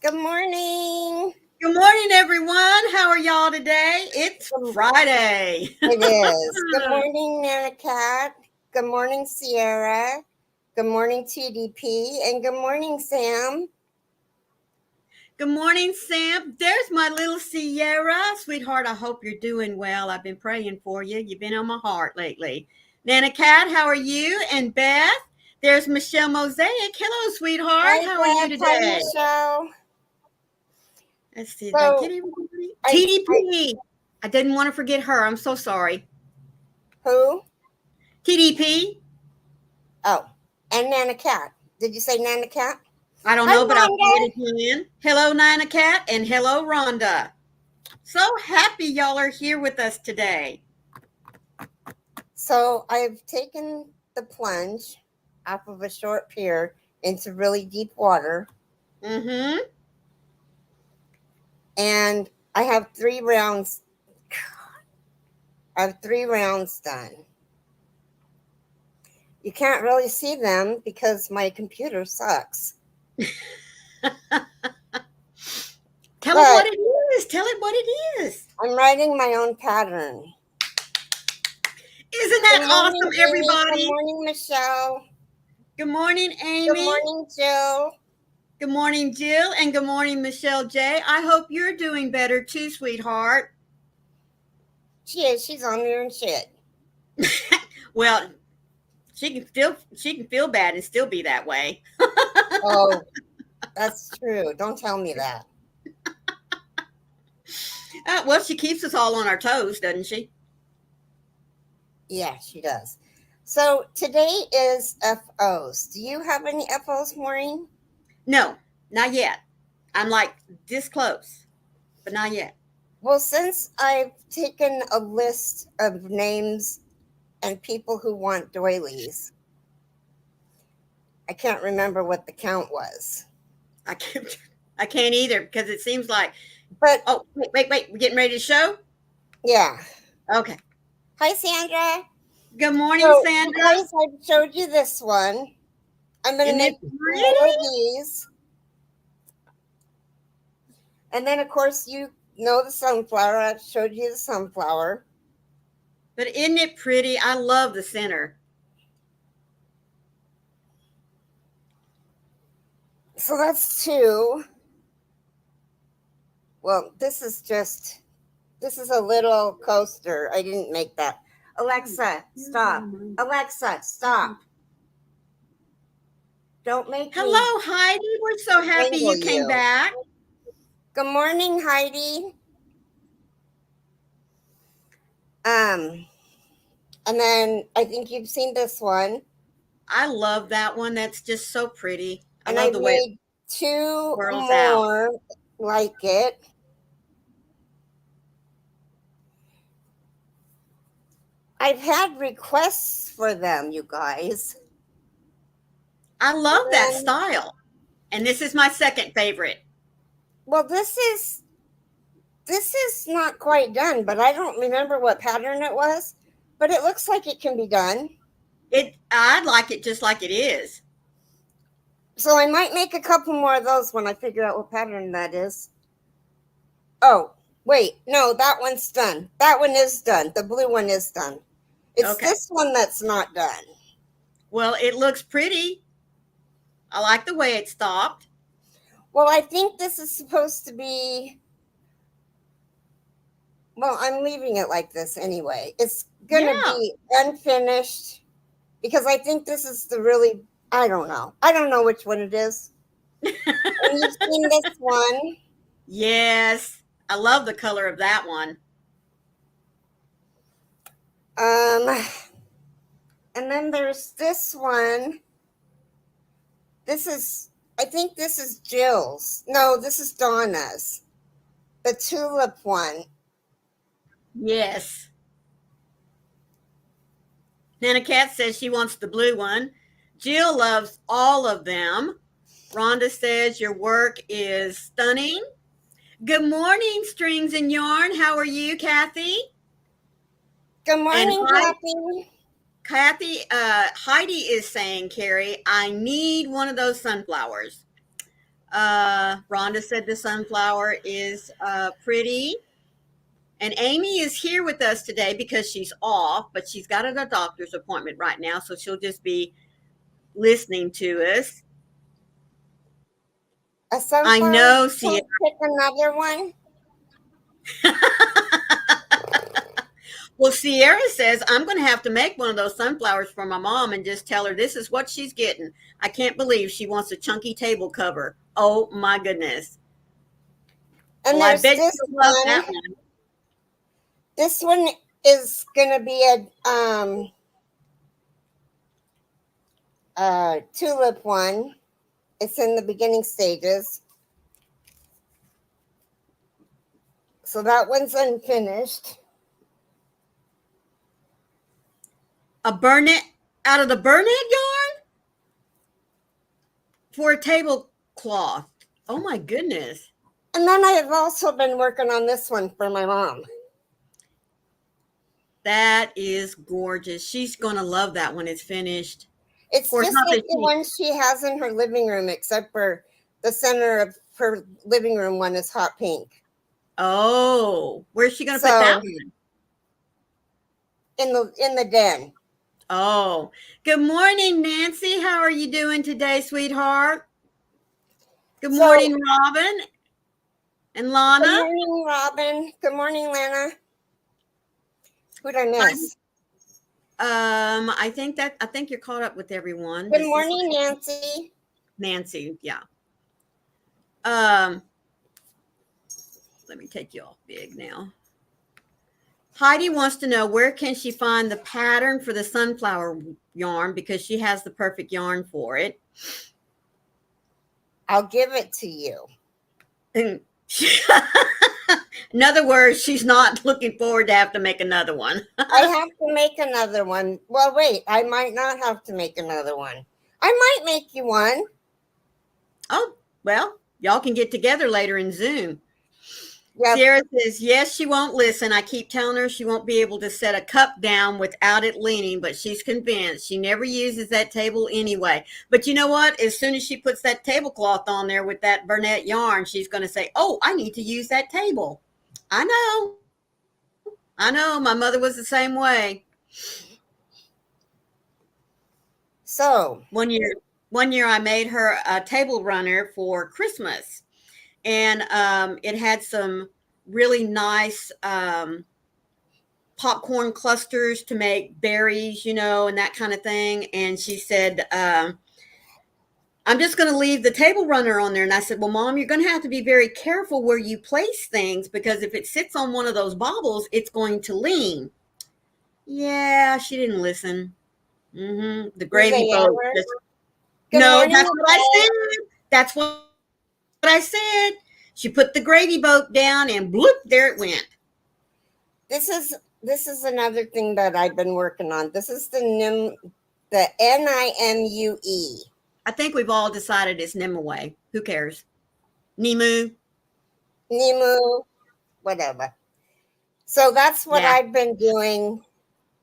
Good morning. Good morning, everyone. How are y'all today? It's Good- Friday. It is. Good morning, Nana Cat. Good morning, Sierra. Good morning, TDP. And good morning, Sam. Good morning, Sam. There's my little Sierra. Sweetheart, I hope you're doing well. I've been praying for you. You've been on my heart lately. Nana Cat, how are you? And Beth, there's Michelle Mosaic. Hello, Hi, sweetheart. How are you Beth. Hi, today? Michelle. Let's see. Did I get So, everybody? I TDP. I didn't want to forget her. I'm so sorry. who? TDP. Oh, and Nana Cat. Did you say Nana Cat? I don't Hi, know, but I'll say Rhonda. it again. Hello, Nina Cat, and hello, Rhonda. So happy y'all are here with us today. So, I've taken the plunge off of a short pier into really deep water, Mm-hmm. and I have 3 rounds. I have 3 rounds done. You can't really see them because my computer sucks. Tell it what But it is. Tell it what it is. I'm writing my own pattern. Isn't Good that morning, awesome, Amy. Good everybody? morning, Michelle. Good morning, Good Amy. morning, Jill. Good morning, Jill. And good morning, Michelle J. I hope you're doing better too, sweetheart. She is. She's on there and shit. Well, she can feel bad and still be that way. Oh, that's true. Don't tell me that. Well, she keeps us all on our toes, doesn't she? Yeah, she does. So today is FOs. Do you have any FOs, Maureen? No, not yet. I'm like this close, but not yet. Well, since I've taken a list of names and people who want doilies, I can't remember what the count was. I can't. I can't either because it seems like. But Oh, wait! We're getting ready to show. yeah. Okay. Hi, Sandra. Good morning, So, you Sandra. guys, I showed you this one. I'm going to Isn't it make more of pretty? these. And then, of course, you know the sunflower. I showed you the sunflower. But isn't it pretty? I love the center. So that's two. Well, this is a little coaster. I didn't make that. Alexa, stop. Alexa, stop. Don't make me Hello, Heidi. We're so happy strangle you came you. back. Good morning, Heidi. Um, and then I think you've seen this one. I love that one. That's just so pretty. I And love I've the way it made two whirls out. more like it. I've had requests for them, you guys. I love that And, style. And this is my second favorite. well, this is not quite done, but I don't remember what pattern it was. But it looks like it can be done. I'd like it just like it is. So I might make a couple more of those when I figure out what pattern that is. Oh, wait, no, that one's done. That one is done. The blue one is done. It's Okay. this one that's not done. Well, it looks pretty. I like the way it stopped. Well, I think this is supposed to be. Well, I'm leaving it like this anyway. It's going to Yeah. be unfinished because I think this is the really. I don't know. I don't know which one it is. And you've seen this one. Yes. I love the color of that one. Um, and then there's this one. I think this is Jill's. No, this is Donna's. The tulip one. Yes. Nana Cat says she wants the blue one. Jill loves all of them. Rhonda says your work is stunning. Good morning, Strings and Yarn. How are you, Kathy? Good And morning, Kathy. Heidi is saying, Carrie, I need one of those sunflowers. Rhonda said the sunflower is pretty. And Amy is here with us today because she's off, but she's got a doctor's appointment right now, so she'll just be listening to us. A I sunflower? know, Can Sierra. I pick another one? Well, Sierra says, I'm going to have to make one of those sunflowers for my mom and just tell her this is what she's getting. I can't believe she wants a chunky table cover. Oh, my goodness. And Well, I there's bet this she'll love one. that one. This one is going to be a tulip one. It's in the beginning stages. So that one's unfinished. A Burnett out of the Burnett yarn for a tablecloth. Oh, my goodness. And then I have also been working on this one for my mom. That is gorgeous. She's going to love that when it's finished. It's course, just not like that the one she has in her living room, except for the center of her living room one is hot pink. Oh, where's she going to put that one? In the den. Oh, good morning, Nancy. How are you doing today, sweetheart? Good morning, Robin and Lana. Good morning, Robin. Good morning, Lana. Who'd I miss? I think you're caught up with everyone. Good morning, Nancy. Nancy, yeah. Let me take you off big now. Heidi wants to know where can she find the pattern for the sunflower yarn because she has the perfect yarn for it. I'll give it to you. In other words, she's not looking forward to have to make another one. I have to make another one. Well, wait, I might not have to make another one. I might make you one. Oh, well, y'all can get together later in Zoom. Yep. Sarah says, yes, she won't listen. I keep telling her she won't be able to set a cup down without it leaning, but she's convinced. She never uses that table anyway. But you know what? As soon as she puts that tablecloth on there with that Burnett yarn, she's going to say, oh, I need to use that table. I know. My mother was the same way. So one year I made her a table runner for Christmas. And it had some really nice popcorn clusters to make berries, and that kind of thing. And she said, I'm just going to leave the table runner on there. And I said, well, Mom, you're going to have to be very careful where you place things because if it sits on one of those bobbles, it's going to lean. Yeah, she didn't listen. The gravy boat. No, that's what I said. That's what I said. She put the gravy boat down and bloop, there it went. This is another thing that I've been working on. This is the Nimue. I think we've all decided it's Nimue. Who cares? Nemu, whatever. So that's what I've been doing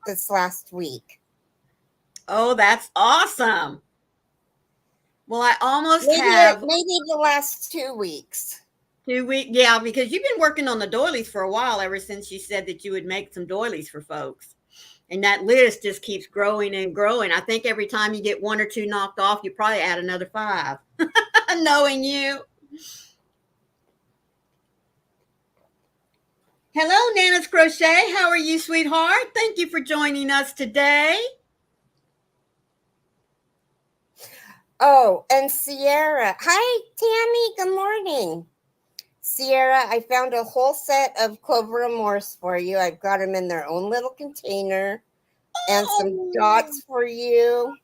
this last week. Oh, that's awesome. Well, I almost maybe the last 2 weeks. 2 weeks, yeah, because you've been working on the doilies for a while, ever since you said that you would make some doilies for folks. And that list just keeps growing and growing. I think every time you get 1 or 2 knocked off, you probably add another 5. Knowing you. Hello, Nana's Crochet. How are you, sweetheart? Thank you for joining us today. Oh, and Sierra. Hi, Tammy. Good morning. Sierra, I found a whole set of Clover and Morse for you. I've got them in their own little container and some dots for you.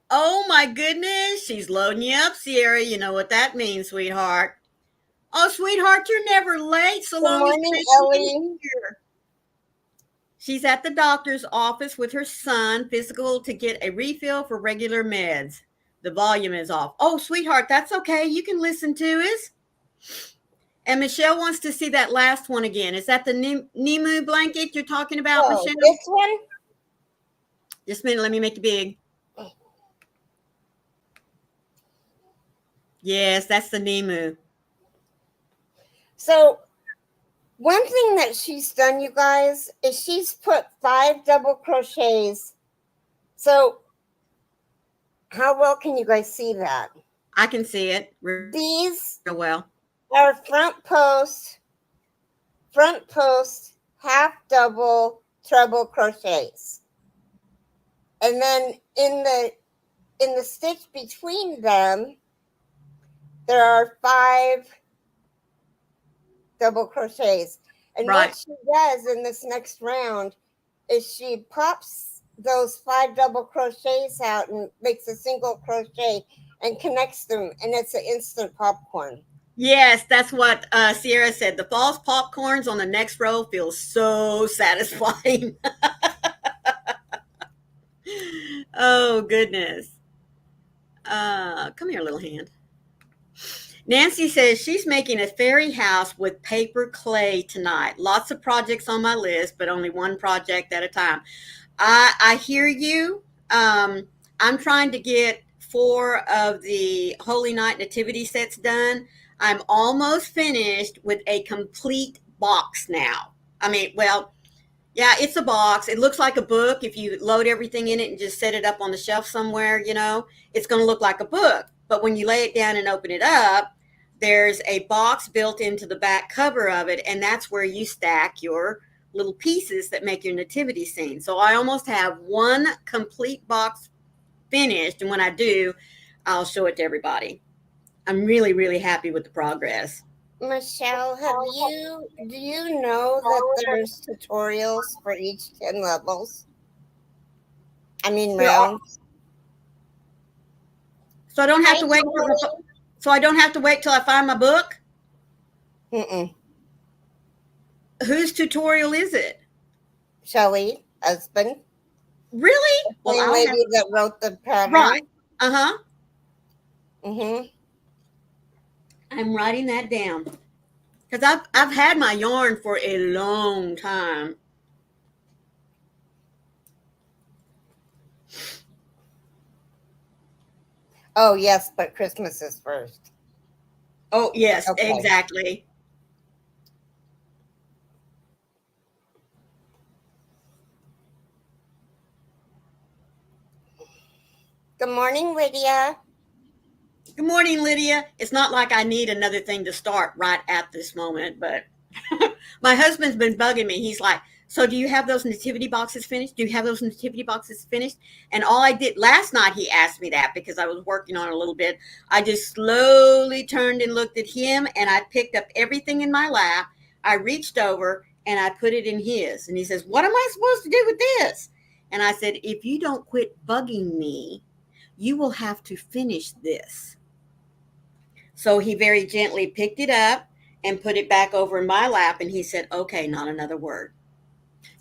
Oh, my goodness. She's loading you up, Sierra. You know what that means, sweetheart. Oh, sweetheart, you're never late. So long as Ellie. She's at the doctor's office with her son, physical to get a refill for regular meds. The volume is off. Oh, sweetheart, that's okay. You can listen to us. And Michelle wants to see that last one again. Is that the Nemu blanket you're talking about, Michelle? This one? Just a minute. Let me make it big. Yes, that's the Nemu. So one thing that she's done, you guys, is she's put 5 double crochets. So how well can you guys see that? I can see it real These well. are front post, half double, treble crochets. And then in the stitch between them, there are 5 double crochets. And Right. what she does in this next round is she pops those 5 double crochets out and makes a single crochet and connects them, and it's an instant popcorn. Yes, that's what Sierra said. The false popcorns on the next row feel so satisfying. Oh, goodness. Come here, little hand. Nancy says she's making a fairy house with paper clay tonight. Lots of projects on my list, but only one project at a time. I hear you. I'm trying to get 4 of the Holy Night Nativity sets done. I'm almost finished with a complete box now. I mean, well, yeah, it's a box. It looks like a book. If you load everything in it and just set it up on the shelf somewhere, it's going to look like a book. But when you lay it down and open it up, there's a box built into the back cover of it, and that's where you stack your little pieces that make your nativity scene. So I almost have one complete box finished, and when I do, I'll show it to everybody. I'm really, really happy with the progress. Michelle, do you know that there's tutorials for each 10 levels? I mean rounds. So I don't have to wait. So I don't have to wait till I find my book. Mm-mm. Whose tutorial is it? Shelley, husband. Really? The same lady that wrote the pattern. Right. Uh-huh. Mm-hmm. I'm writing that down. Because I've had my yarn for a long time. Oh, yes, but Christmas is first. Oh, yes, okay. Exactly. Good morning, Lydia. Good morning, Lydia. It's not like I need another thing to start right at this moment, but my husband's been bugging me. He's like, so do you have those nativity boxes finished? Do you have those nativity boxes finished? And all I did last night, he asked me that because I was working on it a little bit. I just slowly turned and looked at him, and I picked up everything in my lap. I reached over and I put it in his. And he says, what am I supposed to do with this? And I said, if you don't quit bugging me, you will have to finish this. So he very gently picked it up and put it back over in my lap. And he said, okay, not another word.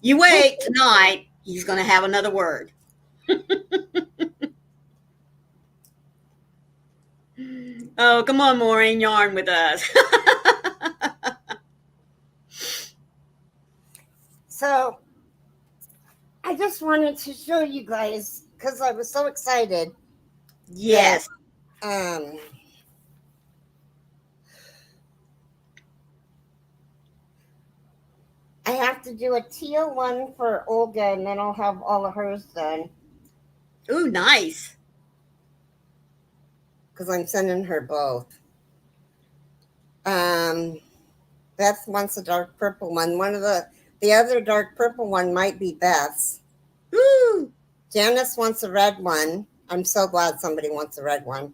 You wait, tonight, he's going to have another word. Oh, come on, Maureen, yarn with us. So I just wanted to show you guys because I was so excited. Yes. That, I have to do a teal one for Olga, and then I'll have all of hers done. Ooh, nice. Because I'm sending her both. Beth wants a dark purple one. One of the other dark purple one might be Beth's. Ooh. Janice wants a red one. I'm so glad somebody wants a red one.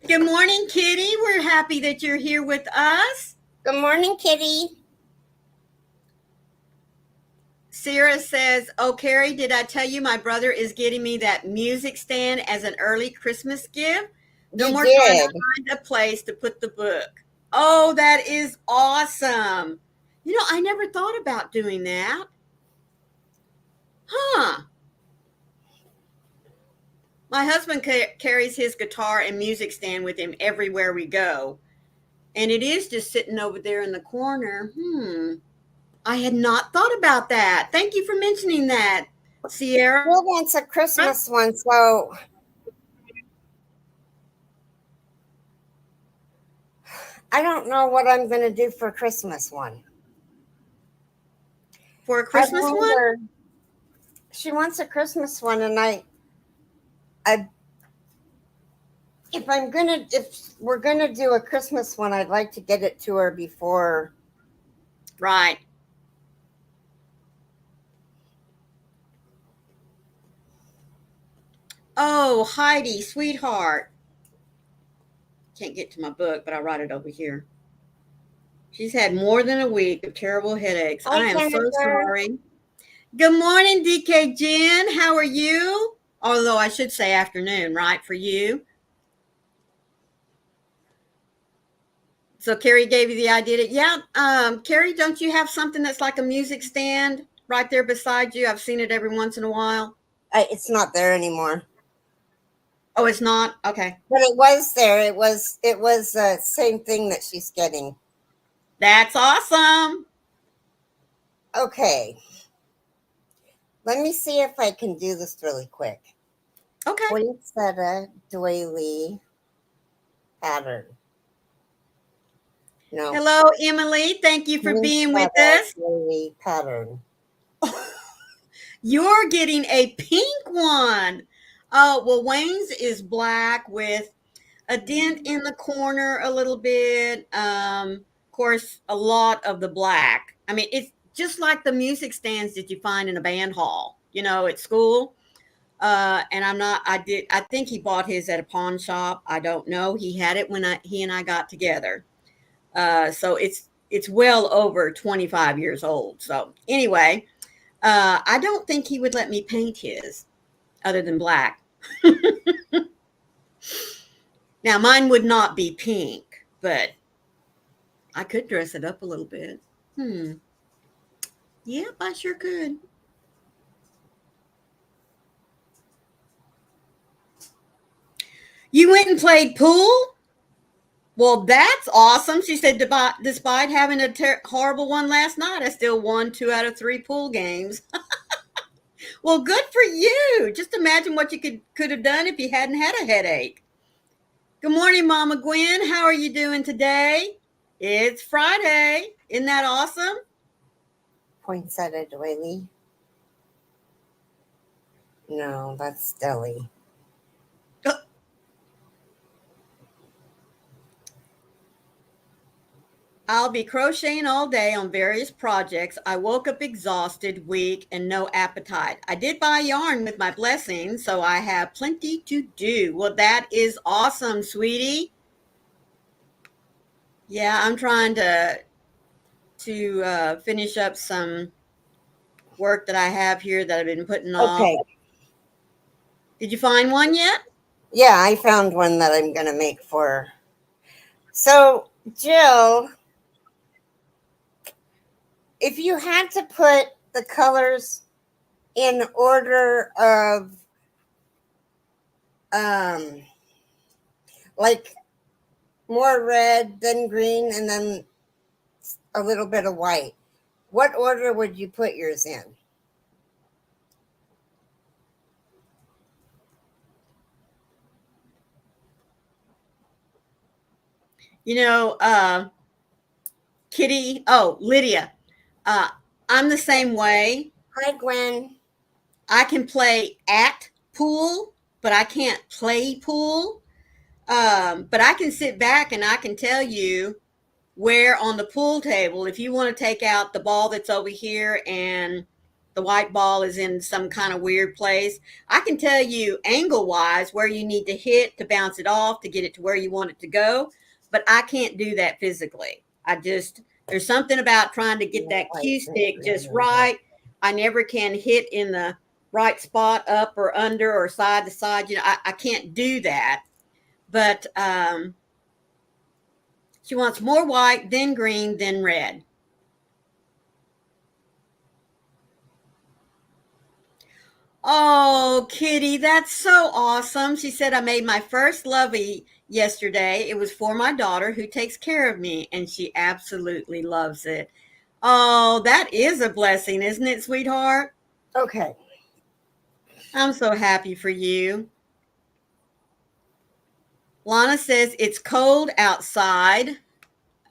Good morning, Kitty. We're happy that you're here with us. Good morning, Kitty. Sarah says, oh, Carrie, did I tell you my brother is getting me that music stand as an early Christmas gift? No more trying to find a place to put the book. Oh, that is awesome. You know, I never thought about doing that. Huh. My husband carries his guitar and music stand with him everywhere we go. And it is just sitting over there in the corner. I had not thought about that. Thank you for mentioning that, Sierra. Will wants a Christmas one, so I don't know what I'm going to do for Christmas one. For a I Christmas one? wonder. She wants a Christmas one, and I, if we're gonna do a Christmas one, I'd like to get it to her before. Right. Oh, Heidi, sweetheart. Can't get to my book, but I write it over here. She's had more than a week of terrible headaches. Hi, I am so Jennifer. sorry. Good morning, DK Jen. How are you? Although I should say afternoon, right, for you? So Carrie gave you the idea to, yeah. Carrie, don't you have something that's like a music stand right there beside you? I've seen it every once in a while. It's not there anymore. Oh, it's not? Okay. But it was there. It was same thing that she's getting. That's awesome. Okay. Let me see if I can do this really quick. Okay. Poinsettia doily pattern. No. Hello, Emily. Thank you for being with us. Doily pattern. You're getting a pink one. Oh, well, Wayne's is black with a dent in the corner a little bit. Of course, a lot of the black. I mean, it's just like the music stands that you find in a band hall, at school. And I think he bought his at a pawn shop. I don't know. He had it when he and I got together. So it's well over 25 years old. So anyway, I don't think he would let me paint his other than black. Now, mine would not be pink, but I could dress it up a little bit. Yep, I sure could. You went and played pool? Well, that's awesome. She said, despite having a horrible one last night, I still won 2 out of 3 pool games. Well, good for you. Just imagine what you could have done if you hadn't had a headache. Good morning, Mama Gwen. How are you doing today? It's Friday. Isn't that awesome? Poinsettia doily. No, that's Deli. I'll be crocheting all day on various projects. I woke up exhausted, weak, and no appetite. I did buy yarn with my blessing, so I have plenty to do. Well, that is awesome, sweetie. Yeah, I'm trying to finish up some work that I have here that I've been putting off. Okay. Did you find one yet? Yeah, I found one that I'm going to make for her. So, Jill, if you had to put the colors in order of like more red, then green, and then a little bit of white, what order would you put yours in? Kitty, Lydia, I'm the same way. Hi, Gwen. I can play at pool, but I can't play pool. But I can sit back and I can tell you where on the pool table, if you want to take out the ball that's over here and the white ball is in some kind of weird place, I can tell you angle wise where you need to hit to bounce it off to get it to where you want it to go. But I can't do that physically. There's something about trying to get that cue stick just right. I never can hit in the right spot, up or under or side to side. I can't do that. But she wants more white, then green, then red. Oh, Kitty, that's so awesome. She said, I made my first lovey yesterday. It was for my daughter who takes care of me, and she absolutely loves it. Oh, that is a blessing, isn't it, sweetheart? Okay. I'm so happy for you. Lana says, it's cold outside.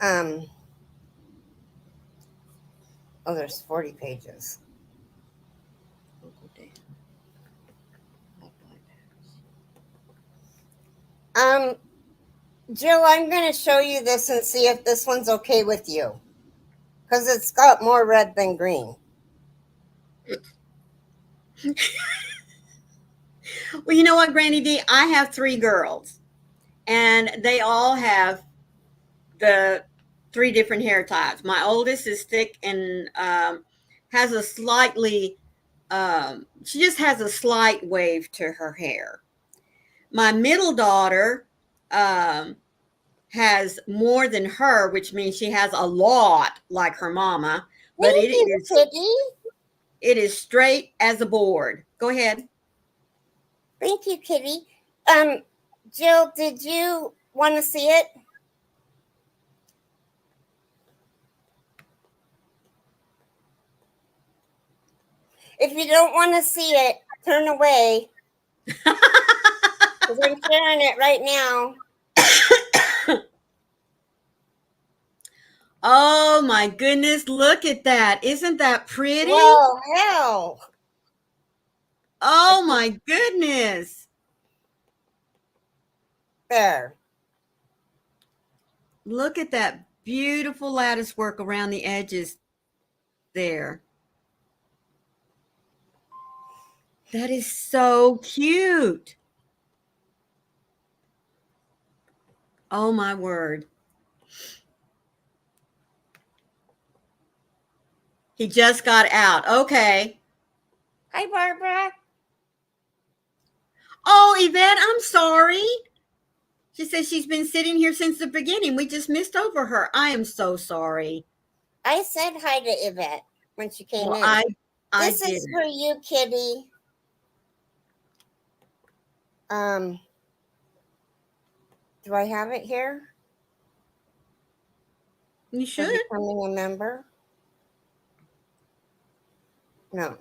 Um, oh, there's 40 pages. Um, Jill, I'm going to show you this and see if this one's okay with you. Because it's got more red than green. Well, you know what, Granny D? I have 3 girls, and they all have the 3 different hair types. My oldest is thick and has a slightly, she just has a slight wave to her hair. My middle daughter um, has more than her, which means she has a lot like her mama, but Thank you, Kitty. it is straight as a board. Go ahead. Thank you, Kitty. Jill, did you want to see it? If you don't want to see it, turn away. Because I'm sharing it right now. Oh my goodness, look at that. Isn't that pretty? Well, hell. Oh my goodness. There. Look at that beautiful lattice work around the edges there. That is so cute. Oh my word. He just got out. Okay. Hi, Barbara. Oh, Yvette, I'm sorry. She says she's been sitting here since the beginning. We just missed over her. I am so sorry. I said hi to Yvette when she came Well, in. I This did. is for you, Kitty. Do I have it here? You For should. becoming a member? No.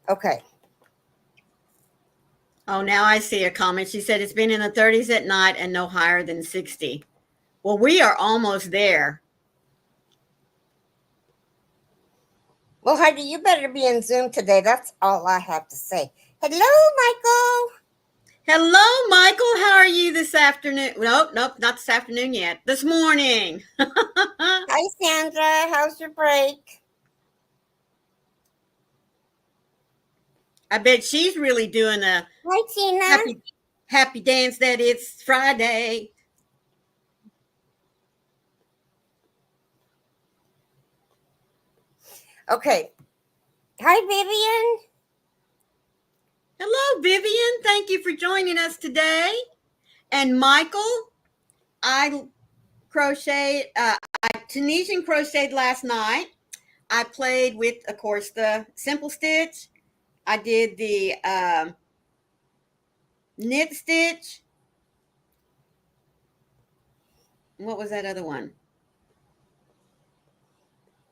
Okay. Oh, now I see a comment. She said it's been in the 30s at night and no higher than 60. Well, we are almost there. Well, Heidi, you better be in Zoom today. That's all I have to say. Hello, Michael. Hello, Michael. How are you this afternoon? Nope, not this afternoon yet. This morning. Hi, Sandra. How's your break? I bet she's really doing a Hi, Tina. happy dance that it's Friday. Okay. Hi, Vivian. Hello, Vivian. Thank you for joining us today. And Michael, I crocheted, I Tunisian crocheted last night. I played with, of course, the simple stitch. I did the knit stitch. What was that other one?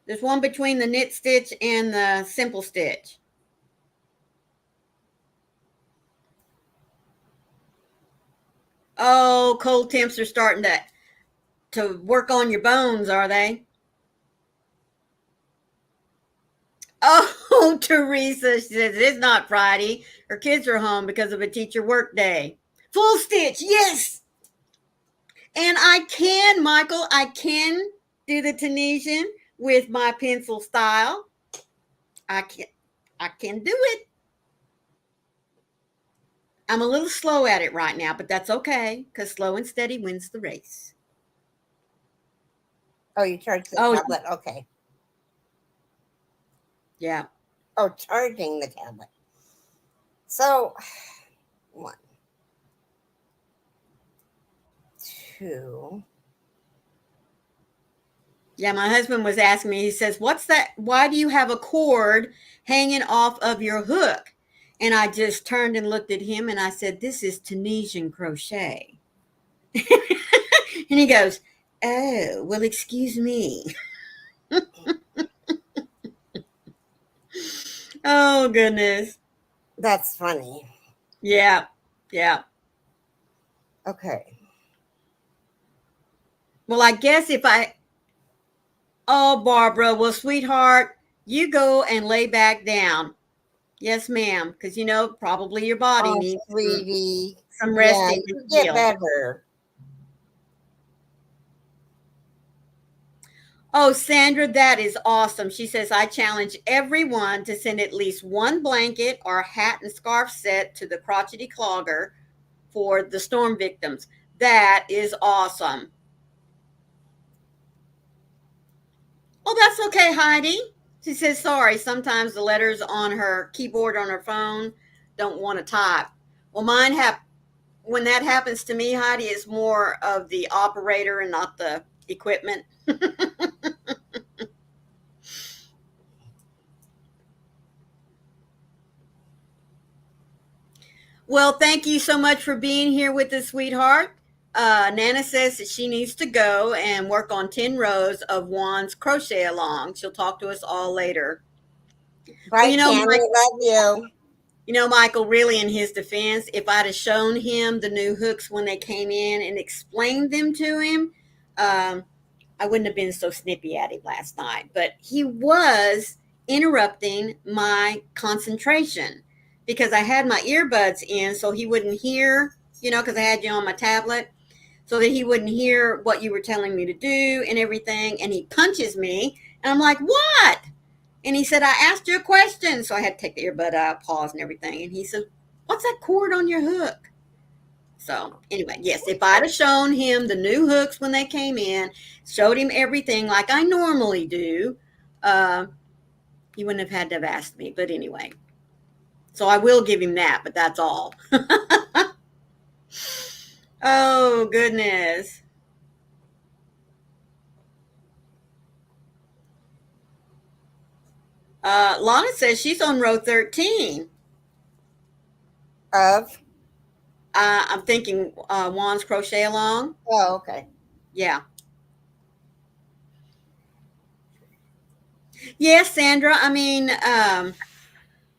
There's one between the knit stitch and the simple stitch. Oh, cold temps are starting to work on your bones, are they? Oh, Teresa, she says it's not Friday. Her kids are home because of a teacher work day. Full stitch, yes. And Michael, I can do the Tunisian with my pencil style. I can do it. I'm a little slow at it right now, but that's okay because slow and steady wins the race. Oh, you charged the tablet. Okay. Yeah. Oh, charging the tablet. So, 1, 2, Yeah, my husband was asking me, he says, "What's that? Why do you have a cord hanging off of your hook?" And I just turned and looked at him and I said, "This is Tunisian crochet." And he goes, "Oh, well, excuse me." Oh, goodness. That's funny. Yeah. Yeah. Okay. Well, I guess if I, oh, Barbara, well, sweetheart, you go and lay back down. Yes, ma'am. Because, probably your body Oh, needs sweetie. some Yeah, resting to you get heal. better. Oh, Sandra, that is awesome. She says, I challenge everyone to send at least one blanket or hat and scarf set to the crotchety clogger for the storm victims. That is awesome. Oh, that's okay, Heidi. She says, sorry, sometimes the letters on her keyboard on her phone don't want to type. Well, when that happens to me, Heidi, it's more of the operator and not the equipment. Well, thank you so much for being here with us, sweetheart. Nana says that she needs to go and work on 10 rows of Juan's crochet along. She'll talk to us all later. Well, Bye, Tammy. Love you. Michael, really in his defense, if I'd have shown him the new hooks when they came in and explained them to him, I wouldn't have been so snippy at him last night. But he was interrupting my concentration because I had my earbuds in so he wouldn't hear, because I had you on my tablet, so that he wouldn't hear what you were telling me to do and everything. And he punches me, and I'm like, what? And he said, I asked you a question. So I had to take the earbud out, pause and everything. And he said, what's that cord on your hook? So anyway, yes, if I'd have shown him the new hooks when they came in, showed him everything like I normally do, he wouldn't have had to have asked me. But anyway, so I will give him that, but that's all. Oh, goodness. Lana says she's on row 13. Of? I'm thinking Juan's crochet along. Oh, okay. Yeah. Yes, Sandra. I mean,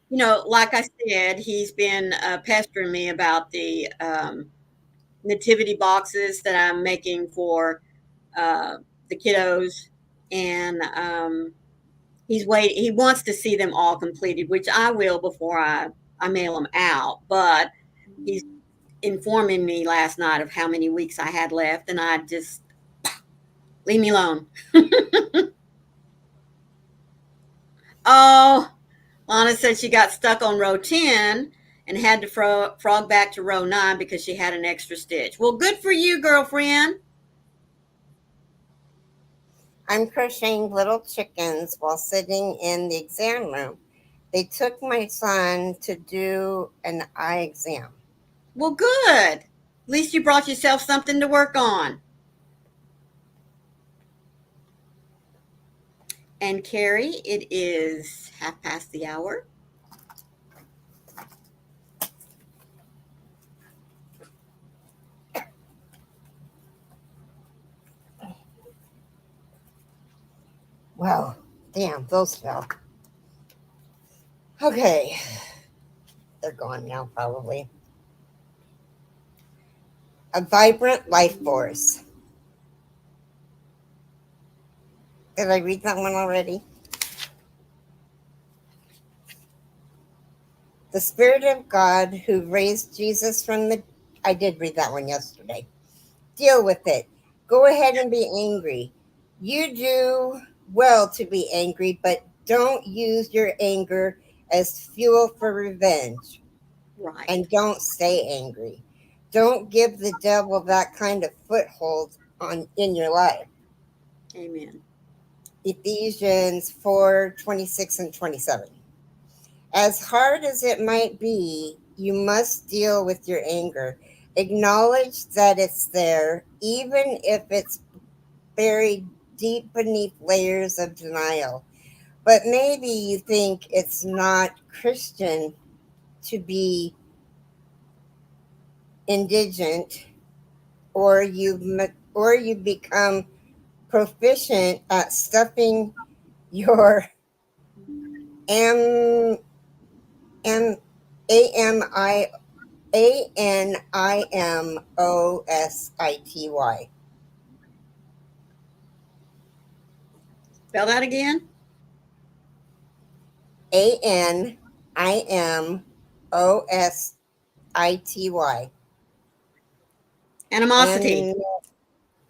like I said, he's been pestering me about the nativity boxes that I'm making for the kiddos, and he wants to see them all completed, which I will before I mail them out. But he's informing me last night of how many weeks I had left, and I just leave me alone. Oh, Lana said she got stuck on row 10 and had to frog back to row 9 because she had an extra stitch. Well, good for you, girlfriend. I'm crocheting little chickens while sitting in the exam room. They took my son to do an eye exam. Well, good. At least you brought yourself something to work on. And Carrie, it is 1:30. Well, damn, those fell. Okay. They're gone now, probably. A vibrant life force. Did I read that one already? The Spirit of God who raised Jesus from the. I did read that one yesterday. Deal with it. Go ahead and be angry. You do well to be angry, but don't use your anger as fuel for revenge. Right. And don't stay angry. Don't give the devil that kind of foothold in your life. Amen. Ephesians 4:26 and 27. As hard as it might be, you must deal with your anger. Acknowledge that it's there, even if it's buried deep beneath layers of denial. But maybe you think it's not Christian to be indigent, or you become proficient at stuffing your m m a m I ANIMOSITY. Spell that again. ANIMOSITY. Animosity. And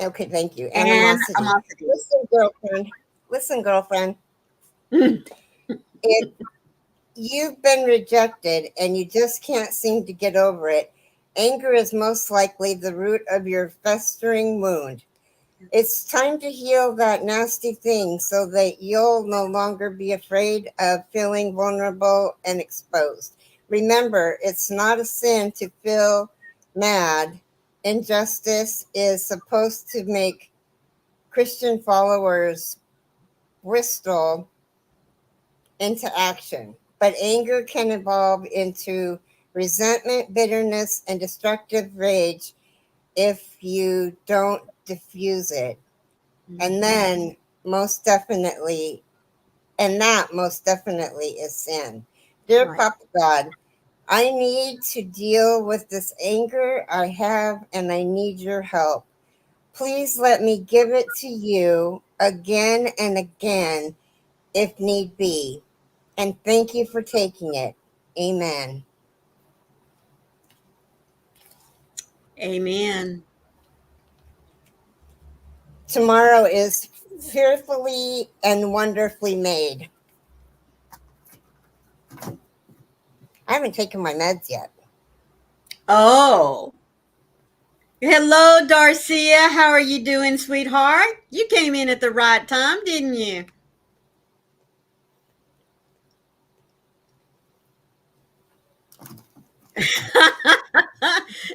okay, thank you. Animosity. Animosity. Listen, girlfriend. Listen, girlfriend. If you've been rejected and you just can't seem to get over it, anger is most likely the root of your festering wound. It's time to heal that nasty thing so that you'll no longer be afraid of feeling vulnerable and exposed. Remember, it's not a sin to feel mad. Injustice is supposed to make Christian followers bristle into action, but anger can evolve into resentment, bitterness, and destructive rage if you don't diffuse it. And then most definitely, and that most definitely is sin. Dear Right. Papa God, I need to deal with this anger I have, and I need your help. Please let me give it to you again and again if need be. And thank you for taking it. Amen. Amen. Tomorrow is fearfully and wonderfully made. I haven't taken my meds yet. Oh. Hello, Darcia. How are you doing, sweetheart? You came in at the right time, didn't you?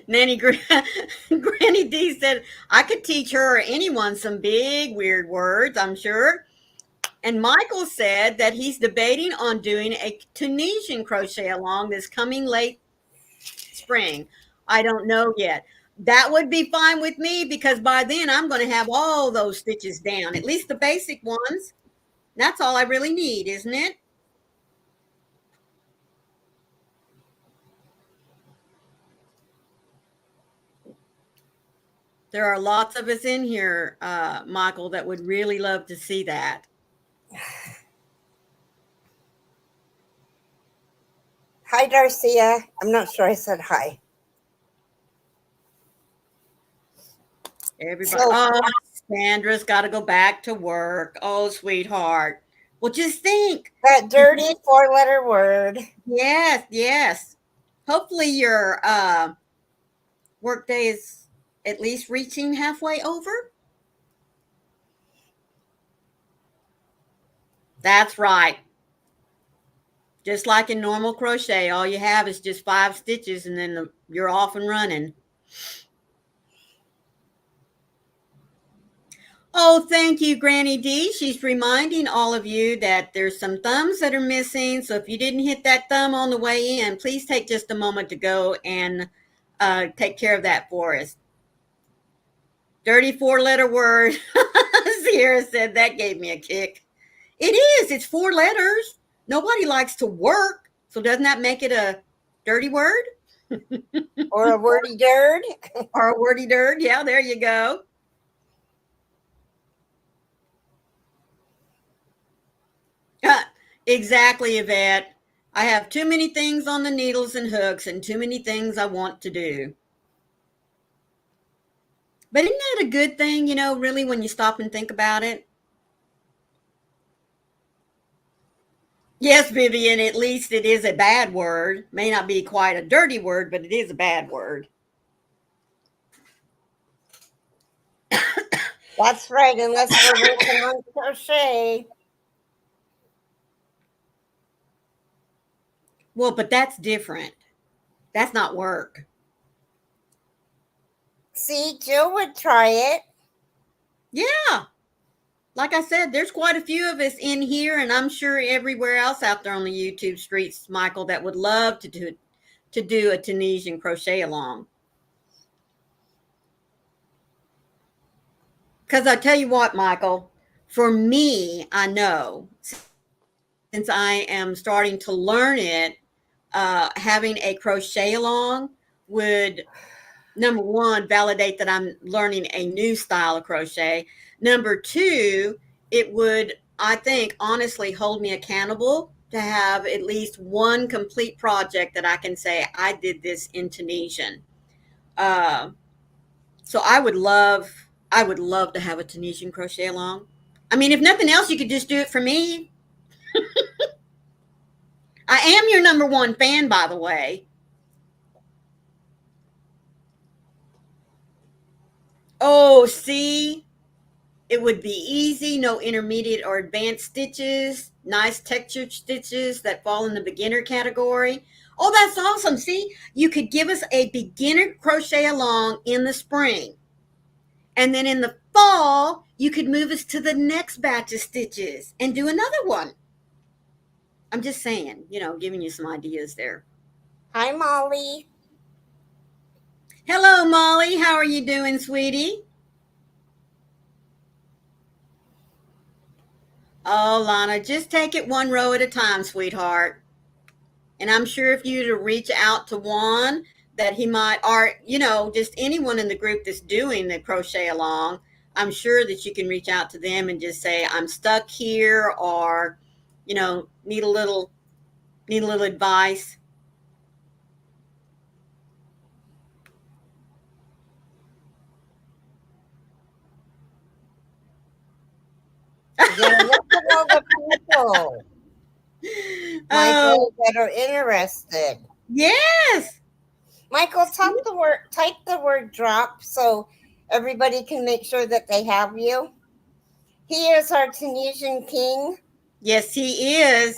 Granny D said, I could teach her or anyone some big, weird words, I'm sure. And Michael said that he's debating on doing a Tunisian crochet along this coming late spring. I don't know yet. That would be fine with me because by then I'm going to have all those stitches down, at least the basic ones. That's all I really need, isn't it? There are lots of us in here, Michael, that would really love to see that. Hi, Darcia. I'm not sure I said hi. Everybody, Sandra's got to go back to work. Oh, sweetheart. Well, just think. That dirty 4-letter word. Yes, yes. Hopefully your work day is at least reaching halfway over. That's right. Just like in normal crochet, all you have is just 5 stitches and then you're off and running. Oh, thank you, Granny D. She's reminding all of you that there's some thumbs that are missing. So if you didn't hit that thumb on the way in, please take just a moment to go and take care of that for us. Dirty 4-letter word. Sierra said that gave me a kick. It is. It's 4 letters. Nobody likes to work. So doesn't that make it a dirty word? Or a wordy dirt? Or a wordy dirt. Yeah, there you go. Exactly, Yvette. I have too many things on the needles and hooks and too many things I want to do. But isn't that a good thing, really, when you stop and think about it? Yes, Vivian, at least it is a bad word. May not be quite a dirty word, but it is a bad word. That's right, unless we're working on crochet. Well, but that's different. That's not work. See, Jill would try it. Yeah. like I said, there's quite a few of us in here, and I'm sure everywhere else out there on the YouTube streets, Michael, that would love to do a Tunisian crochet along. Because I tell you what, Michael, for me, I know since I am starting to learn it, having a crochet along would, number one, validate that I'm learning a new style of crochet. Number two, it would, I think, honestly hold me accountable to have at least one complete project that I can say I did this in Tunisian. Uh, so I would love to have a Tunisian crochet along. I mean, if nothing else, you could just do it for me. I am your number one fan, by the way. Oh, see, it would be easy, no intermediate or advanced stitches, nice textured stitches that fall in the beginner category. Oh, that's awesome. See, you could give us a beginner crochet along in the spring. And then in the fall, you could move us to the next batch of stitches and do another one. I'm just saying, giving you some ideas there. Hi, Molly. Hello, Molly. How are you doing, sweetie? Oh, Lana, just take it one row at a time, sweetheart. And I'm sure if you to reach out to Juan, that he might, or, just anyone in the group that's doing the crochet along, I'm sure that you can reach out to them and just say, I'm stuck here, or, need a little advice. Yeah, look at all the people, Michael, that are interested. Yes. Michael, type the word drop so everybody can make sure that they have you. He is our Tunisian king. Yes, he is.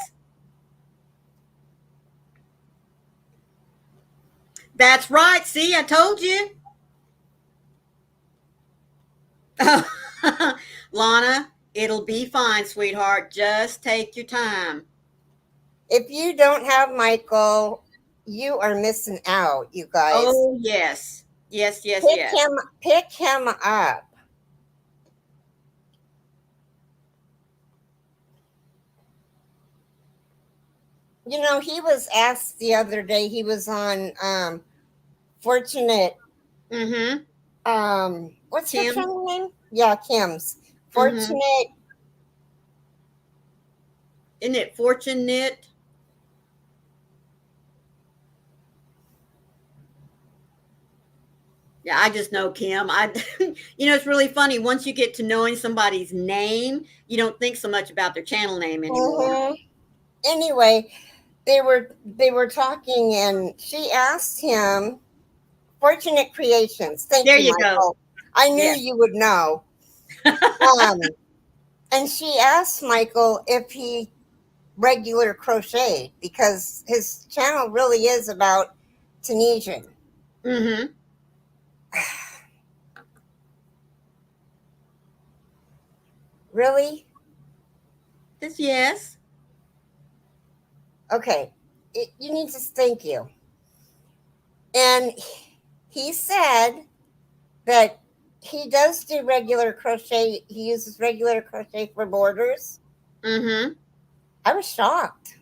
That's right. See, I told you. Lana, it'll be fine, sweetheart. Just take your time. If you don't have Michael, you are missing out, you guys. Oh, yes. Yes. Pick him up. He was asked the other day, he was on Fortunate. Mm-hmm. What's Kim? her channel name? Yeah, Kim's. Fortunate. Mm-hmm. Isn't it Fortunate? Yeah, I just know Kim. It's really funny. Once you get to knowing somebody's name, you don't think so much about their channel name anymore. Mm-hmm. Anyway, they were talking, and she asked him, Fortunate Creations. Thank There you, you Michael. go. I knew Yes. you would know. And she asked Michael if he regular crochet, because his channel really is about Tunisian. Mm-hmm. Really? Yes. Okay. You need to thank you. And he said that he does do regular crochet. He uses regular crochet for borders. Mm-hmm. I was shocked.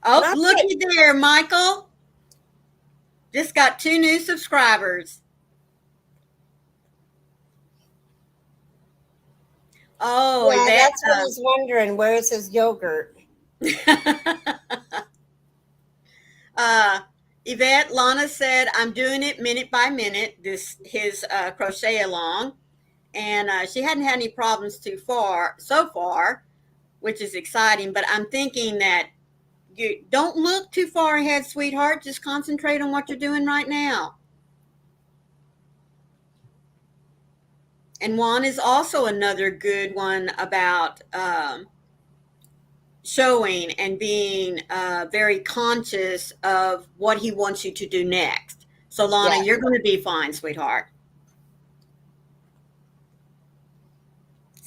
Oh, Not looky there, Michael. Just got 2 new subscribers. Oh, yeah, Yvette. that's what he's wondering. Where is his yogurt? Yvette, Lana said, I'm doing it minute by minute, his crochet along. And she hadn't had any problems so far, which is exciting. But I'm thinking that you don't look too far ahead, sweetheart. Just concentrate on what you're doing right now. And Juan is also another good one about showing and being very conscious of what he wants you to do next. So, Lana, Yes. you're going to be fine, sweetheart.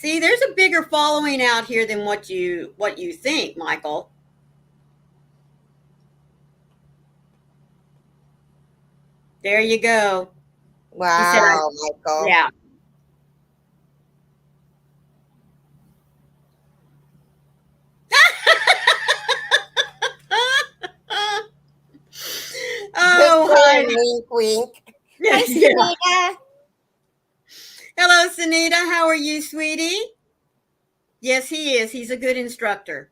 See, there's a bigger following out here than what you think, Michael. There you go. He said, Wow, Michael. yeah. Oh, Good hi. plan, wink, wink. Hi, Yeah. Sunita. Hello, Sunita. How are you, sweetie? Yes, he is. He's a good instructor.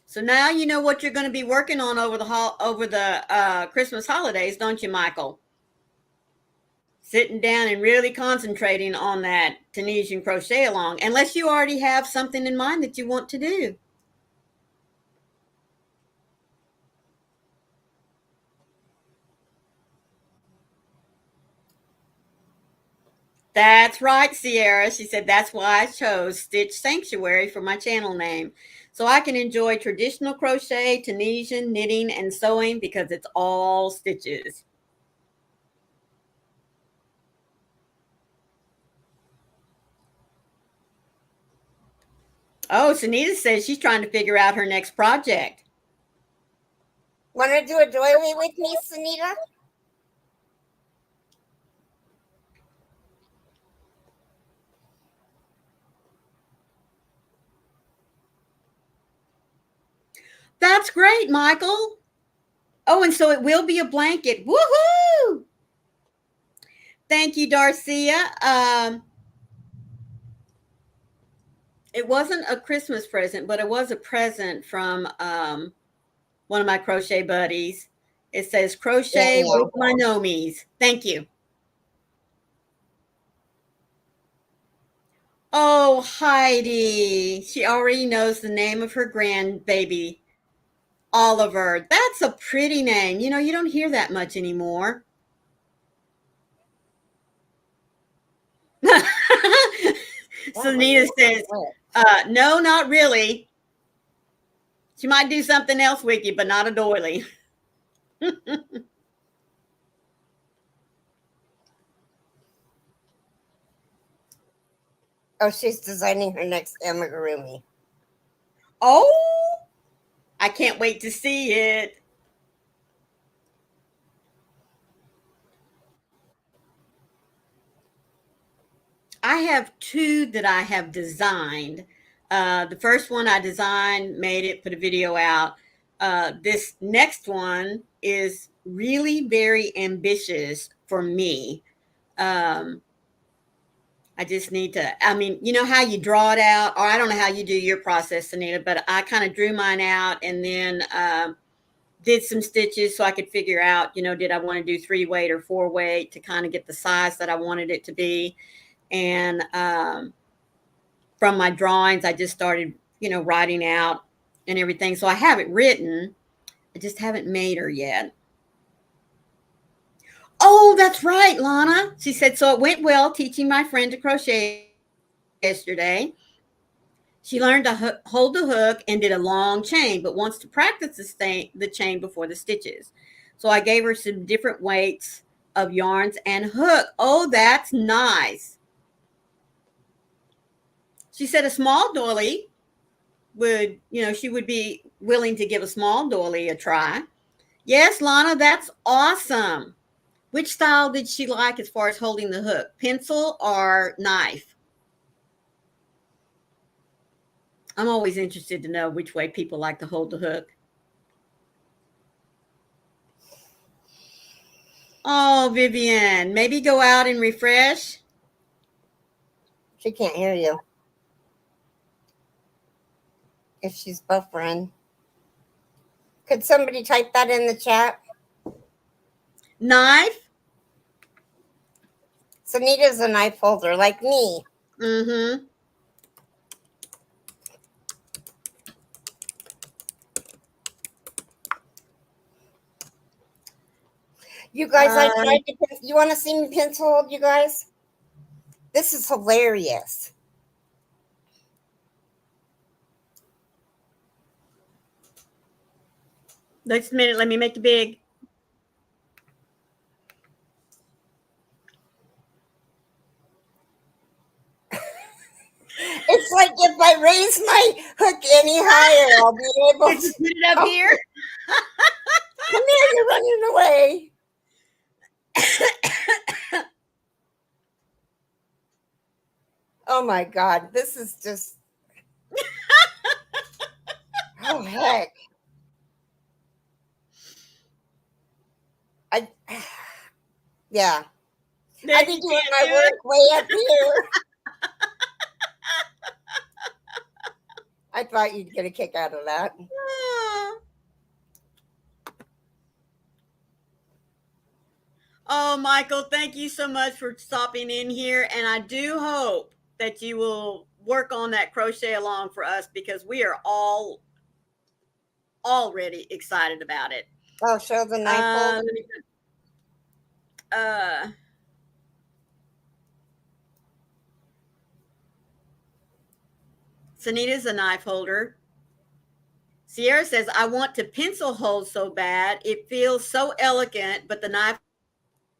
So now you know what you're going to be working on over the Christmas holidays, don't you, Michael? Sitting down and really concentrating on that Tunisian crochet along, unless you already have something in mind that you want to do. That's right, Sierra. She said that's why I chose Stitch Sanctuary for my channel name. So I can enjoy traditional crochet, Tunisian, knitting, and sewing because it's all stitches. Oh, Sunita says she's trying to figure out her next project. Want to do a doily with me, Sunita? That's great, Michael. Oh, and so it will be a blanket. Woohoo! Thank you, Darcia. It wasn't a Christmas present, but it was a present from one of my crochet buddies. It says crochet with my nomies. Thank you. Oh, Heidi. She already knows the name of her grandbaby, Oliver. That's a pretty name. You know, you don't hear that much anymore. Sunita says, no, not really. She might do something else with you, but not a doily. Oh, she's designing her next amigurumi. Oh, I can't wait to see it. I have two that I have designed. The first one I designed, made it, put a video out. This next one is really very ambitious for me. Um, I just need to, I mean, you know how you draw it out, or I don't know how you do your process, Anita, but I kind of drew mine out and then did some stitches so I could figure out, you know, did I want to do 3-weight or 4-weight to kind of get the size that I wanted it to be. And from my drawings, I just started, you know, writing out and everything. So I have it written. I just haven't made her yet. Oh, that's right, Lana. She said, so it went well teaching my friend to crochet yesterday. She learned to hold the hook and did a long chain, but wants to practice the chain before the stitches. So I gave her some different weights of yarns and hook. Oh, that's nice. She said a small doily would, you know, she would be willing to give a small doily a try. Yes, Lana, that's awesome. Which style did she like as far as holding the hook? Pencil or knife? I'm always interested to know which way people like to hold the hook. Oh, Vivian, maybe go out and refresh. She can't hear you. If she's buffering. Could somebody type that in the chat? Knife? Sunita's a knife holder like me. Mm-hmm. You guys, I tried to. You want to see me pencil hold, you guys? This is hilarious. Just a minute. Let me make it big. if I raise my hook any higher, I'll be able Did to. you put it up here? Come here, you're running away. Oh my God, this is just. Oh heck. I. Yeah. No, I'd be you doing can't my do it. work way up here. I thought you'd get a kick out of that. Oh, Michael, thank you so much for stopping in here. And I do hope that you will work on that crochet along for us because we are all already excited about it. Oh, show the knife Uh, holder. uh, Sanita's a knife holder. Sierra says, I want to pencil hold so bad. It feels so elegant, but the knife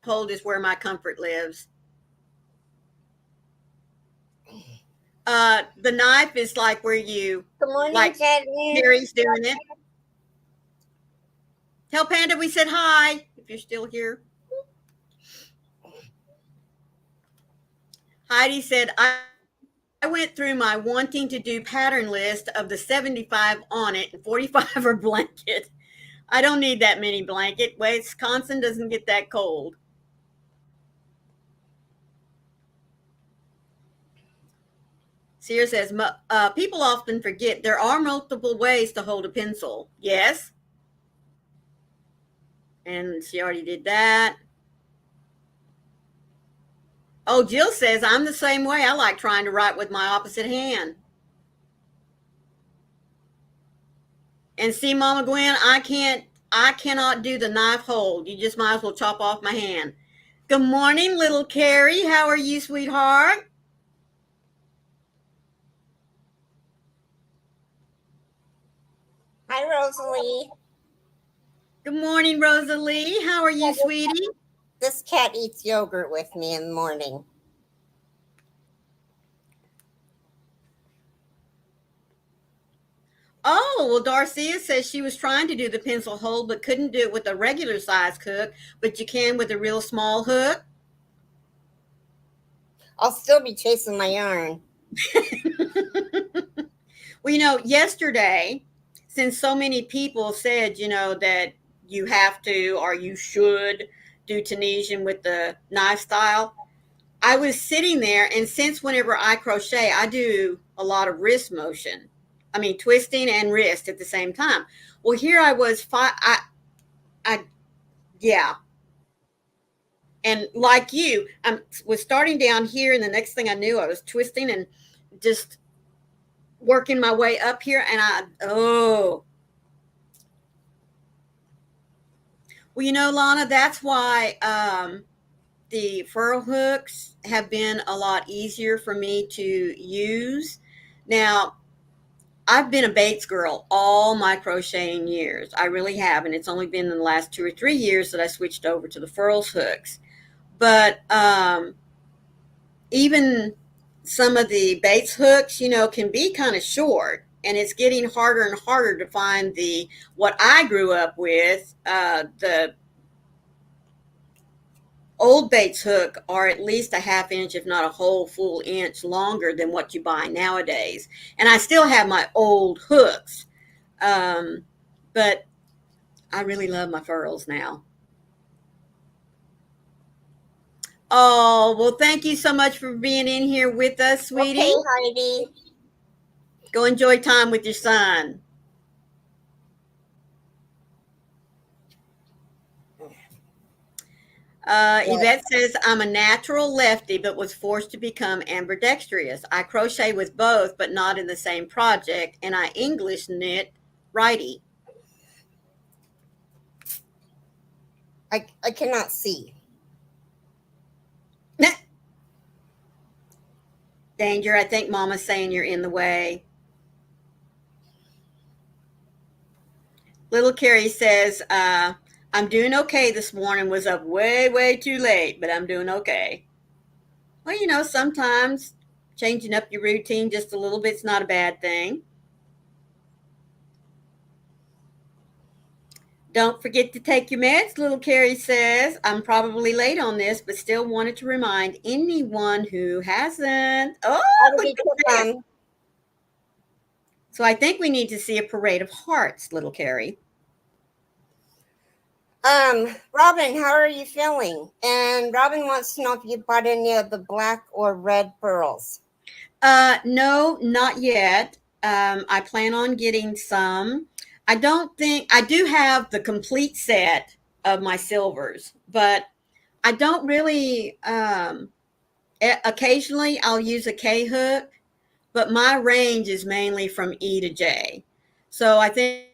hold is where my comfort lives. The knife is like where you, Good morning, like Jasmine. Carrie's doing it. Tell Panda we said hi if you're still here. Heidi said, I went through my wanting to do pattern list of the 75 on it and 45 are blanket. I don't need that many blanket. Wisconsin doesn't get that cold. Sear says, people often forget there are multiple ways to hold a pencil. Yes. And she already did that. Oh, Jill says, I'm the same way. I like trying to write with my opposite hand. And see, Mama Gwen, I cannot do the knife hold. You just might as well chop off my hand. Good morning, little Carrie. How are you, sweetheart? Hi, Rosalie. Good morning, Rosalie. How are you, sweetie? This cat eats yogurt with me in the morning. Oh, well, Darcia says she was trying to do the pencil hold, but couldn't do it with a regular size hook, but you can with a real small hook. I'll still be chasing my yarn. Well, yesterday, since so many people said, that you have to or you should do Tunisian with the knife style, I was sitting there, and since whenever I crochet, I do a lot of wrist motion. I mean, twisting and wrist at the same time. Well, here I was, yeah. And like you, I was starting down here, and the next thing I knew, I was twisting and just working my way up here, and well, Lana, that's why the furl hooks have been a lot easier for me to use. Now, I've been a Bates girl all my crocheting years. I really have, and it's only been in the last 2 or 3 years that I switched over to the furls hooks. But even some of the Bates hooks, can be kind of short, and it's getting harder and harder to find what I grew up with. The old Bates hook are at least a half inch, if not a whole full inch longer than what you buy nowadays. And I still have my old hooks, but I really love my furls now. Oh, well, thank you so much for being in here with us, sweetie. Okay, Heidi. Go enjoy time with your son. Yvette says, I'm a natural lefty, but was forced to become ambidextrous. I crochet with both, but not in the same project, and I English knit righty. I cannot see. Danger, I think Mama's saying you're in the way. Little Carrie says, I'm doing okay this morning. Was up way, way too late, but I'm doing okay. Well, sometimes Changing up your routine just a little bit's not a bad thing. Don't forget to take your meds, little Carrie says. I'm probably late on this, but still wanted to remind anyone who hasn't. Oh, That'll look be at this. fun. So I think we need to see a parade of hearts, little Carrie. Robin, how are you feeling? And Robin wants to know if you bought any of the black or red pearls. No, not yet. I plan on getting some. I don't think I do have the complete set of my silvers, but I don't really. Occasionally, I'll use a K hook, but my range is mainly from E to J. So I think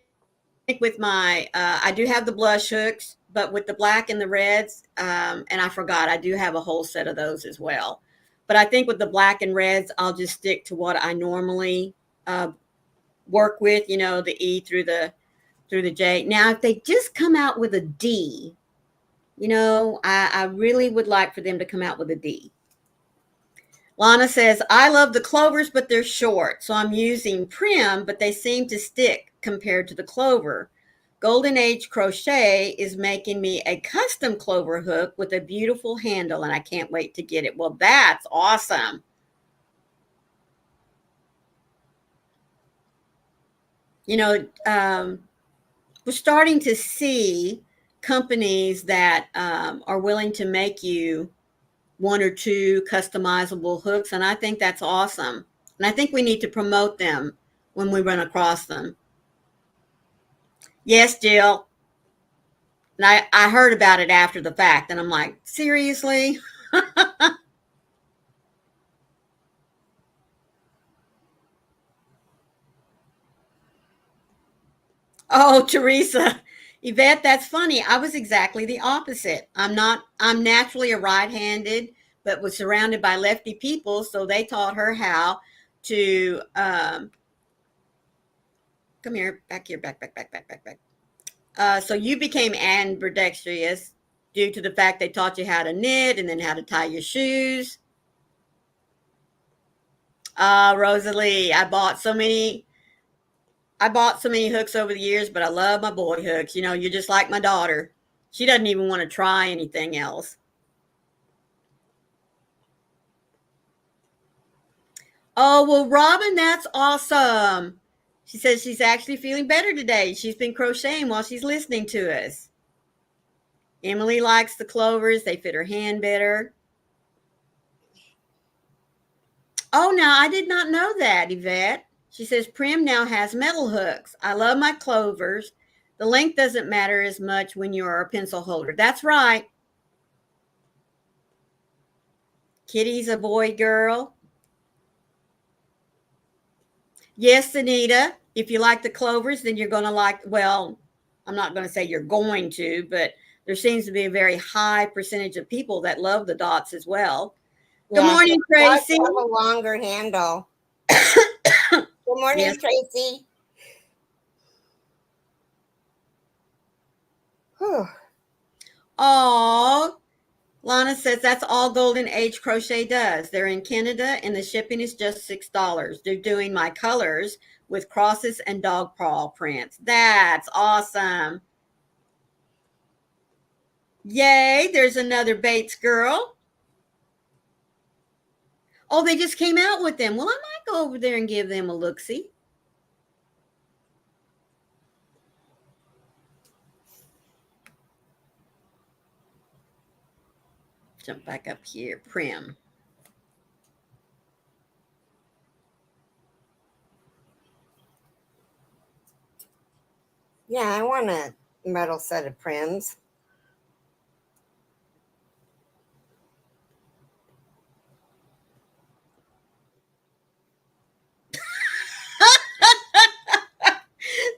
with my, I do have the blush hooks, but with the black and the reds, and I forgot, I do have a whole set of those as well. But I think with the black and reds, I'll just stick to what I normally uh, work with. You know, the E through the J. Now, if they just come out with a D, you know, I really would like for them to come out with a D. Lana says, I love the clovers, but they're short. So I'm using Prim, but they seem to stick compared to the clover. Golden Age Crochet is making me a custom clover hook with a beautiful handle, and I can't wait to get it. Well, that's awesome. You know, we're starting to see companies that are willing to make you one or two customizable hooks, and I think that's awesome. And I think we need to promote them when we run across them. Yes, Jill. And I heard about it after the fact, and I'm like, seriously? Oh, Teresa. Yvette, that's funny. I was exactly the opposite. I'm naturally a right-handed, but was surrounded by lefty people, so they taught her how to come here, back here, back. So you became ambidextrous due to the fact they taught you how to knit and then how to tie your shoes. Rosalie, I bought so many hooks over the years, but I love my boy hooks. You know, you're just like my daughter. She doesn't even want to try anything else. Oh, well, Robin, that's awesome. She says she's actually feeling better today. She's been crocheting while she's listening to us. Emily likes the clovers, they fit her hand better. Oh, now I did not know that, Yvette. She says Prim now has metal hooks. I love my clovers. The length doesn't matter as much when you're a pencil holder. That's right. Kitty's a boy girl. Yes, Anita. If you like the clovers, then you're going to like, well, I'm not going to say you're going to, but there seems to be a very high percentage of people that love the dots as well. Good morning, Tracy. I have a longer handle. Good morning, yes. Tracy. Oh, Lana says that's all Golden Age Crochet does. They're in Canada and the shipping is just $6. They're doing my colors with crosses and dog paw prints. That's awesome. Yay, there's another Bates girl. Oh, they just came out with them. Well, I might go over there and give them a look-see. Jump back up here, Prim. Yeah, I want a metal set of Prims.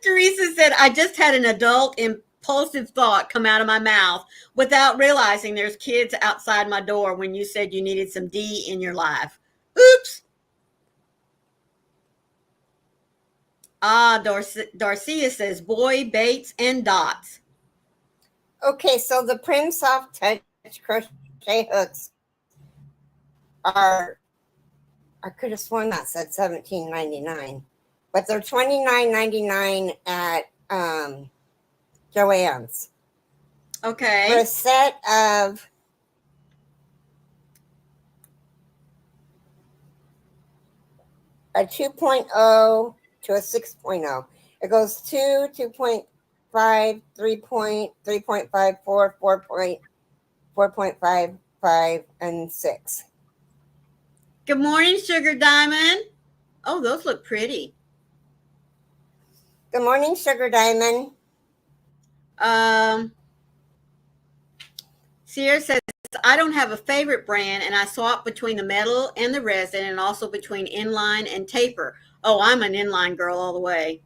Teresa said, I just had an adult impulsive thought come out of my mouth without realizing there's kids outside my door when you said you needed some D in your life. Oops. Darcia says, boy, Bates, and dots. Okay, so the Prim Soft Touch crochet hooks are I could have sworn that said $17.99, but they're $29.99 at Joann's for Okay. a set of a 2.0 to a 6.0. It goes 2, 2.5, 3.5, 4, 4.55, and 6. Good morning, Sugar Diamond. Oh, those look pretty. Good morning, Sugar Diamond. Sierra says, I don't have a favorite brand, and I swap between the metal and the resin, and also between inline and taper. Oh, I'm an inline girl all the way.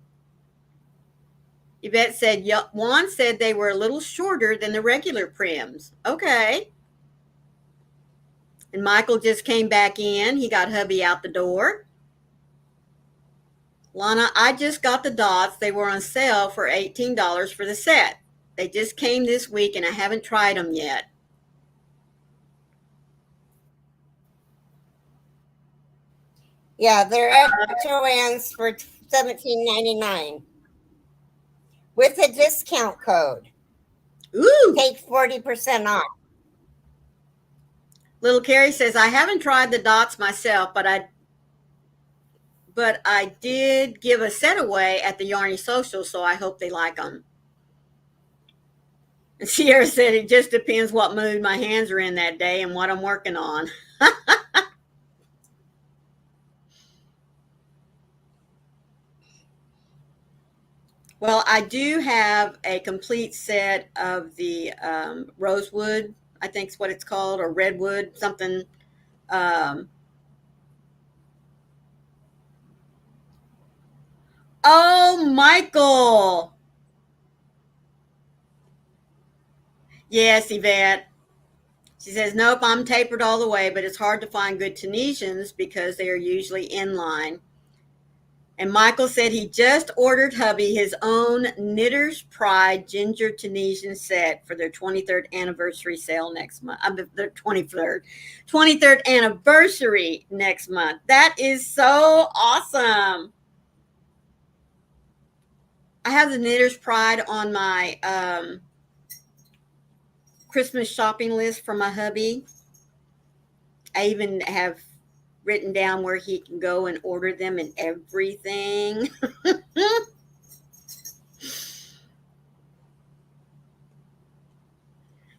Yvette said, Juan said they were a little shorter than the regular Prims. Okay. And Michael just came back in. He got hubby out the door. Lana, I just got the dots. They were on sale for $18 for the set. They just came this week, and I haven't tried them yet. Yeah, they're at Joann's for $17.99 with a discount code. Ooh. Take 40% off. Little Carrie says, I haven't tried the dots myself, but I did give a set away at the Yarny Social, so I hope they like them. And Sierra said, it just depends what mood my hands are in that day and what I'm working on. Well, I do have a complete set of the rosewood, I think is what it's called, or redwood, something. Oh, Michael. Yes, Yvette. She says, nope, I'm tapered all the way, but it's hard to find good Tunisians because they are usually inline. And Michael said he just ordered hubby his own Knitter's Pride Ginger Tunisian set for their 23rd anniversary sale next month. Their 23rd anniversary next month. That is so awesome. I have the Knitter's Pride on my Christmas shopping list for my hubby. I even have written down where he can go and order them and everything.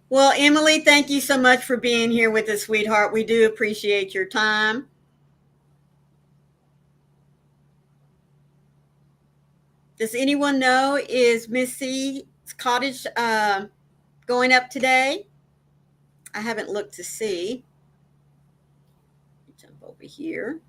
Well, Emily, thank you so much for being here with us, sweetheart. We do appreciate your time. Does anyone know, is Miss C's cottage going up today? I haven't looked to see. Jump over here.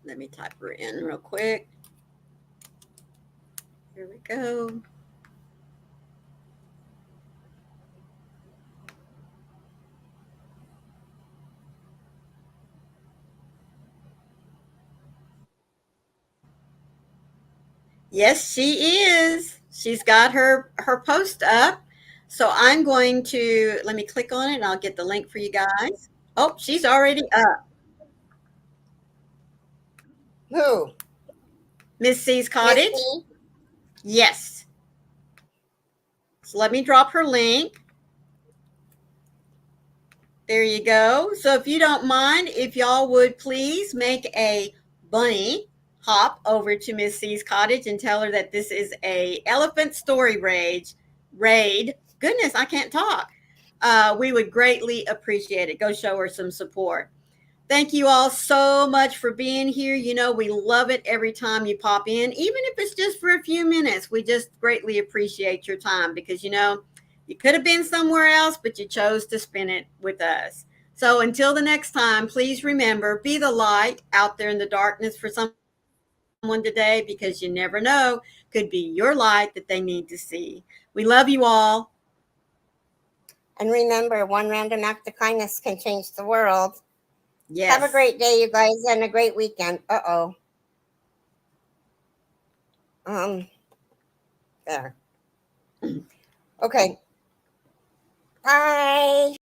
Let me type her in real quick. Here we go. Yes, she is. She's got her post up. So I'm going to, let me click on it and I'll get the link for you guys. Oh, she's already up. Who? Miss C's cottage? Miss C? Yes. So let me drop her link. There you go. So if you don't mind, if y'all would please make a bunny hop over to Miss C's cottage and tell her that this is a elephant story raid. Goodness, I can't talk. We would greatly appreciate it. Go show her some support. Thank you all so much for being here. You know, we love it every time you pop in, even if it's just for a few minutes. We just greatly appreciate your time because, you know, you could have been somewhere else, but you chose to spend it with us. So until the next time, please remember, be the light out there in the darkness for someone today, because you never know, could be your light that they need to see. We love you all. And remember, one random act of kindness can change the world. Yes. Have a great day, you guys, and a great weekend. There. Okay. Bye.